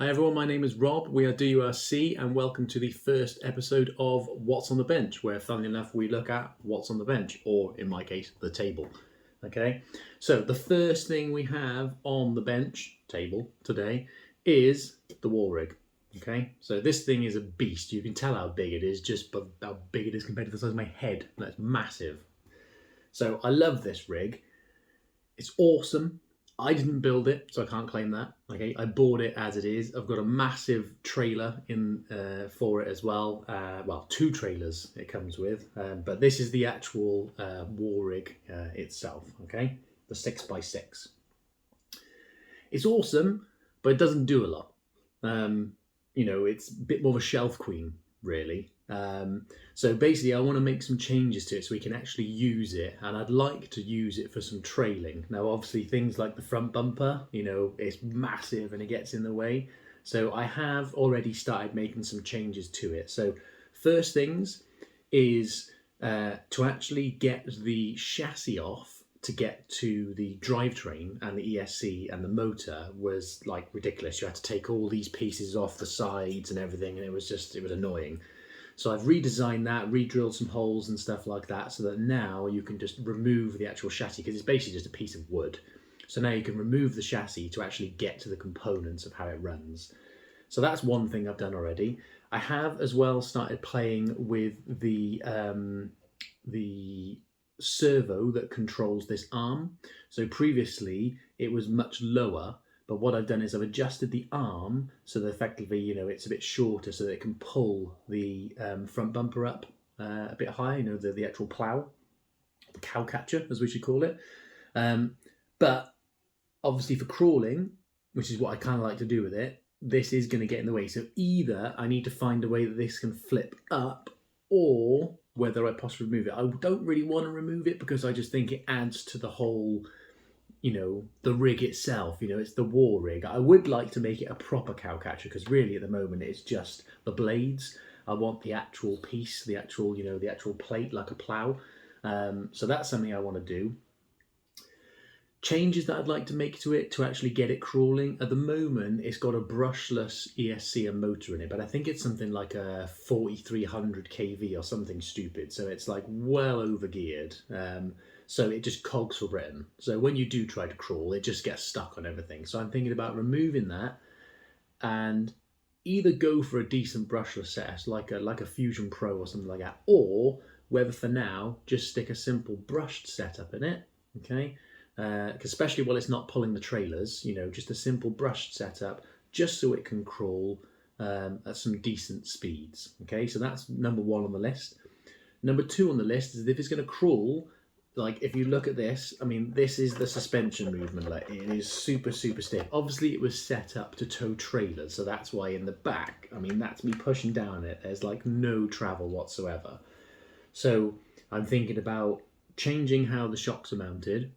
Hi everyone, my name is Rob, we are DURC and welcome to the first episode of What's on the Bench, where funnily enough we look at what's on the bench, or in my case, the table. Okay, so the first thing we have on the bench table today is the wall rig. Okay, so this thing is a beast. You can tell how big it is just by how big it is compared to the size of my head. That's massive. So I love this rig. It's awesome. I didn't build it, so I can't claim that. Okay, I bought it as it is. I've got a massive trailer in for it as well. Well, two trailers it comes with, but this is the actual war rig itself. Okay, the 6x6. It's awesome, but it doesn't do a lot. It's a bit more of a shelf queen, really. So basically I want to make some changes to it so we can actually use it, and I'd like to use it for some trailing. Now obviously things like the front bumper, it's massive and it gets in the way. So I have already started making some changes to it. So first things is to actually get the chassis off to get to the drivetrain and the ESC and the motor was like ridiculous. You had to take all these pieces off the sides and everything, and it was annoying. So I've redesigned that, re-drilled some holes and stuff like that, so that now you can just remove the actual chassis, because it's basically just a piece of wood. So now you can remove the chassis to actually get to the components of how it runs. So that's one thing I've done already. I have as well started playing with the servo that controls this arm. So previously it was much lower, but what I've done is I've adjusted the arm so that effectively, it's a bit shorter so that it can pull the front bumper up a bit higher, the actual plough, the cow catcher as we should call it. But obviously for crawling, which is what I kind of like to do with it, this is going to get in the way. So either I need to find a way that this can flip up, or whether I possibly remove it. I don't really want to remove it because I just think it adds to the whole, the rig itself. It's the war rig. I would like to make it a proper cow catcher, because really at the moment it's just the blades. I want the actual piece, the actual plate like a plough. So that's something I want to do. Changes that I'd like to make to it to actually get it crawling. At the moment, it's got a brushless ESC and motor in it, but I think it's something like a 4300 kV or something stupid. So it's like well over geared. So it just cogs for Britain. So when you do try to crawl, it just gets stuck on everything. So I'm thinking about removing that and either go for a decent brushless set, like a Fusion Pro or something like that, or whether for now just stick a simple brushed setup in it. Okay. Especially while it's not pulling the trailers, just a simple brushed setup, just so it can crawl at some decent speeds. Okay, so that's number one on the list. Number two on the list is if it's going to crawl, like if you look at this, I mean, this is the suspension movement. Like it is super, super stiff. Obviously, it was set up to tow trailers, so that's why in the back, I mean, that's me pushing down it. There's like no travel whatsoever. So I'm thinking about changing how the shocks are mounted,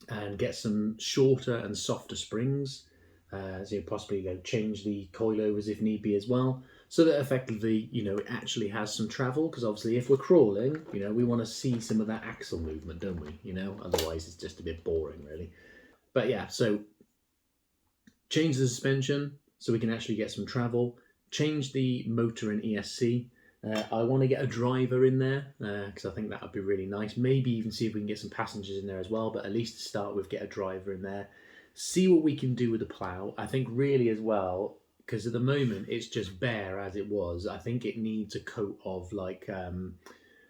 and get some shorter and softer springs. So you possibly change the coilovers if need be as well, so that effectively, it actually has some travel, because obviously if we're crawling, we want to see some of that axle movement, don't we? Otherwise it's just a bit boring, really. But yeah, so change the suspension so we can actually get some travel, change the motor and ESC. I want to get a driver in there because I think that would be really nice. Maybe even see if we can get some passengers in there as well, but at least to start with, get a driver in there. See what we can do with the plough. I think really as well, because at the moment it's just bare as it was. I think it needs a coat of like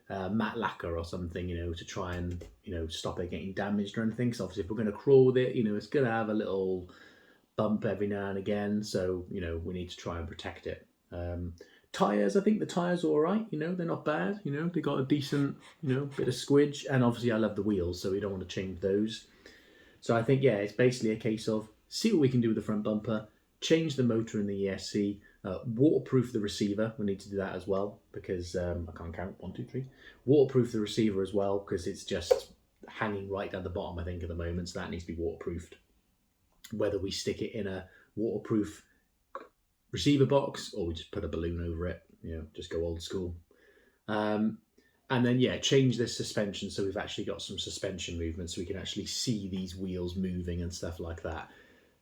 matte lacquer or something, to try and, stop it getting damaged or anything. So obviously if we're going to crawl with it, it's going to have a little bump every now and again. So, we need to try and protect it. Tyres, I think the tyres are all right, they're not bad, they got a decent, bit of squidge, and obviously I love the wheels, so we don't want to change those. So I think, yeah, it's basically a case of see what we can do with the front bumper, change the motor in the ESC, waterproof the receiver. We need to do that as well, because I can't count, 1, 2, 3. Waterproof the receiver as well, because it's just hanging right down the bottom, I think, at the moment, so that needs to be waterproofed. Whether we stick it in a waterproof receiver box or we just put a balloon over it, just go old school. And then, yeah, change this suspension so we've actually got some suspension movement so we can actually see these wheels moving and stuff like that.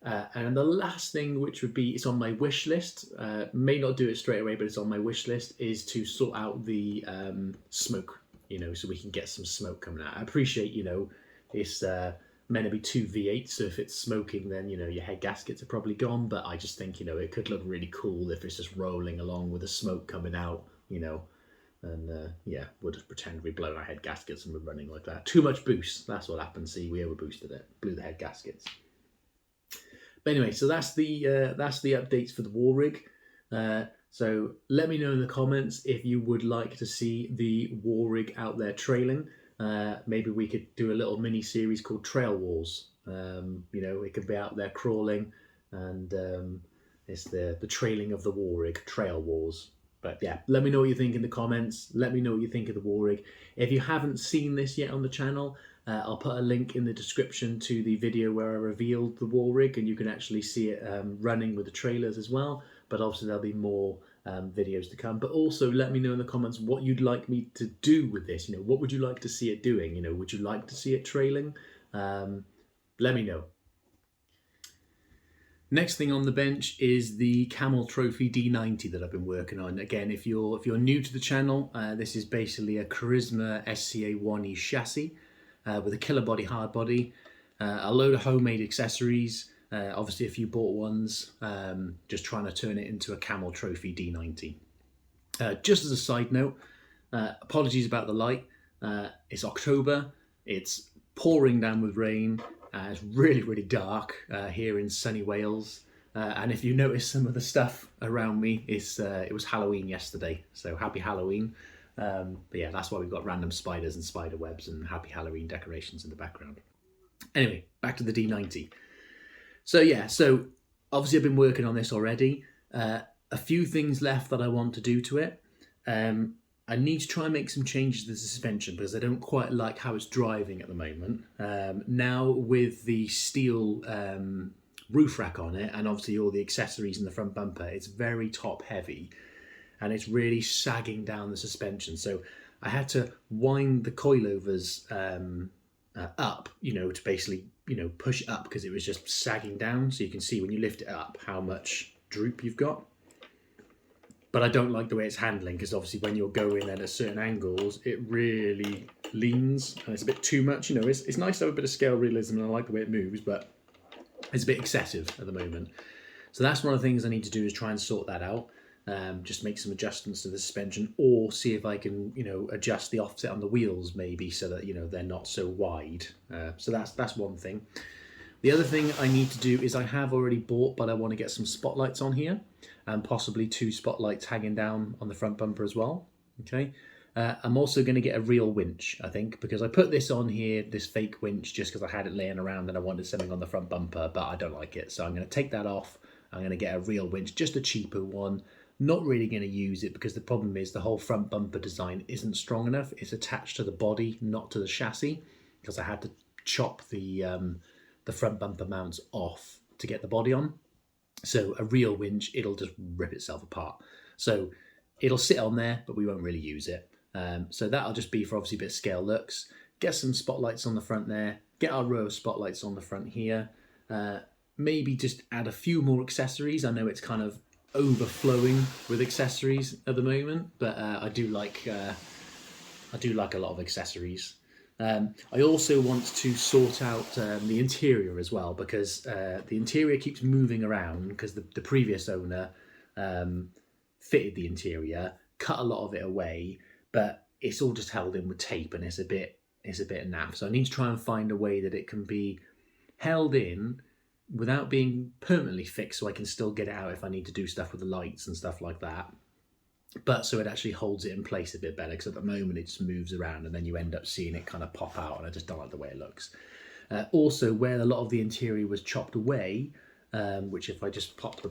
And the last thing, which would be, it's on my wish list, may not do it straight away, but it's on my wish list, is to sort out the smoke, you know, so we can get some smoke coming out. I appreciate, you know, it's meant to be 2 V8, so if it's smoking, then, you know, your head gaskets are probably gone, but I just think, you know, it could look really cool if it's just rolling along with the smoke coming out, you know, and yeah, we'll just pretend we blow our head gaskets and we're running like that. Too much boost, that's what happened. See, we overboosted it, blew the head gaskets. But anyway, so that's the updates for the war rig. So let me know in the comments if you would like to see the war rig out there trailing. Maybe we could do a little mini series called Trail Wars. You know, it could be out there crawling, and it's the trailing of the war rig, Trail Wars. But yeah, let me know what you think in the comments. Let me know what you think of the war rig. If you haven't seen this yet on the channel, I'll put a link in the description to the video where I revealed the war rig, and you can actually see it running with the trailers as well. But obviously there'll be more videos to come. But also let me know in the comments what you'd like me to do with this. You know, what would you like to see it doing? You know, would you like to see it trailing? Let me know. Next thing on the bench is the Camel Trophy D90 that I've been working on. Again, if you're new to the channel, this is basically a Arrma SCA1E chassis with a killer body, hard body, a load of homemade accessories, obviously a few bought ones, just trying to turn it into a Camel Trophy D90. Just as a side note, apologies about the light. It's October, it's pouring down with rain. It's really, really dark here in sunny Wales. And if you notice some of the stuff around me, it was Halloween yesterday. So happy Halloween. But yeah, that's why we've got random spiders and spider webs and happy Halloween decorations in the background. Anyway, back to the D90. So yeah, so obviously I've been working on this already. A few things left that I want to do to it. I need to try and make some changes to the suspension because I don't quite like how it's driving at the moment. Now with the steel roof rack on it and obviously all the accessories in the front bumper, it's very top heavy and it's really sagging down the suspension. So I had to wind the coilovers up, you know, to basically, you know, push it up because it was just sagging down. So you can see when you lift it up how much droop you've got. But I don't like the way it's handling because obviously when you're going at certain angles, it really leans and it's a bit too much. You know, it's nice to have a bit of scale realism and I like the way it moves, but it's a bit excessive at the moment. So that's one of the things I need to do is try and sort that out. Just make some adjustments to the suspension or see if I can, you know, adjust the offset on the wheels maybe so that, you know, they're not so wide. So that's one thing. The other thing I need to do is I have already bought, but I want to get some spotlights on here and possibly 2 spotlights hanging down on the front bumper as well. Okay. I'm also going to get a real winch, I think, because I put this on here, this fake winch, just because I had it laying around and I wanted something on the front bumper, but I don't like it. So I'm going to take that off. I'm going to get a real winch, just a cheaper one. Not really going to use it because the problem is the whole front bumper design isn't strong enough. It's attached to the body, not to the chassis, because I had to chop the front bumper mounts off to get the body on. So a real winch, it'll just rip itself apart. So it'll sit on there, but we won't really use it. So that'll just be for obviously a bit of scale looks. Get some spotlights on the front there. Get our row of spotlights on the front here. Maybe just add a few more accessories. I know it's kind of overflowing with accessories at the moment, but I do like a lot of accessories. I also want to sort out the interior as well because the interior keeps moving around because the previous owner fitted the interior, cut a lot of it away, but it's all just held in with tape and it's a bit naff. So I need to try and find a way that it can be held in without being permanently fixed so I can still get it out if I need to do stuff with the lights and stuff like that. But so it actually holds it in place a bit better because at the moment it just moves around and then you end up seeing it kind of pop out and I just don't like the way it looks. Also, where a lot of the interior was chopped away, which if I just pop the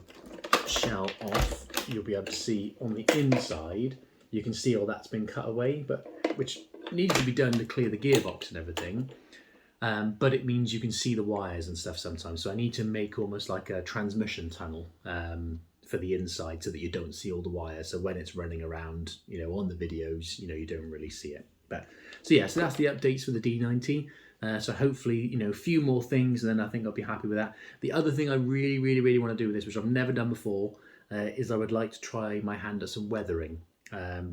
shell off, you'll be able to see on the inside, you can see all that's been cut away, but which needs to be done to clear the gearbox and everything. But it means you can see the wires and stuff sometimes. So I need to make almost like a transmission tunnel for the inside so that you don't see all the wires. So when it's running around, you know, on the videos, you know, you don't really see it. But so yeah, so that's the updates for the D90. So hopefully, you know, a few more things, and then I think I'll be happy with that. The other thing I really, really, really want to do with this, which I've never done before, is I would like to try my hand at some weathering,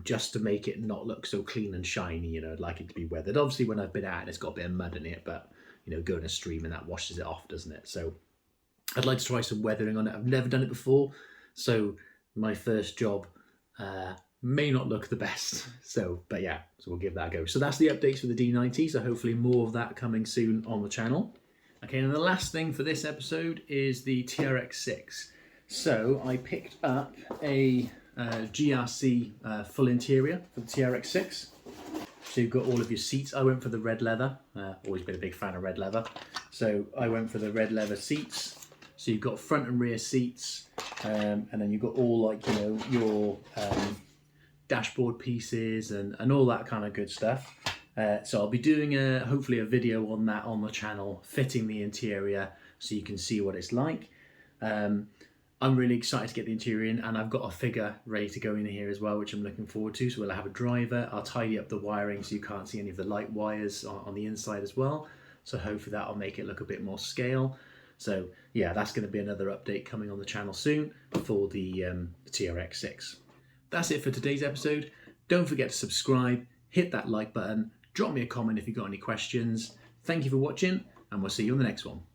just to make it not look so clean and shiny. You know, I'd like it to be weathered. Obviously, when I've been out, it's got a bit of mud in it, but you know, go in a stream and that washes it off, doesn't it? So I'd like to try some weathering on it. I've never done it before, so my first job may not look the best. So, but yeah, so we'll give that a go. So that's the updates for the D90. So hopefully more of that coming soon on the channel. Okay, and the last thing for this episode is the TRX6. So I picked up a GRC full interior for the TRX6. So you've got all of your seats. I went for the red leather. Always been a big fan of red leather. So I went for the red leather seats. So you've got front and rear seats, and then you've got all, like, you know, your dashboard pieces and all that kind of good stuff. So I'll be doing hopefully a video on that on the channel, fitting the interior so you can see what it's like. I'm really excited to get the interior in, and I've got a figure ready to go in here as well, which I'm looking forward to. So we'll have a driver. I'll tidy up the wiring so you can't see any of the light wires on the inside as well. So hopefully that'll make it look a bit more scale. So yeah, that's going to be another update coming on the channel soon for the TRX6. That's it for today's episode. Don't forget to subscribe, hit that like button, drop me a comment if you've got any questions. Thank you for watching, and we'll see you on the next one.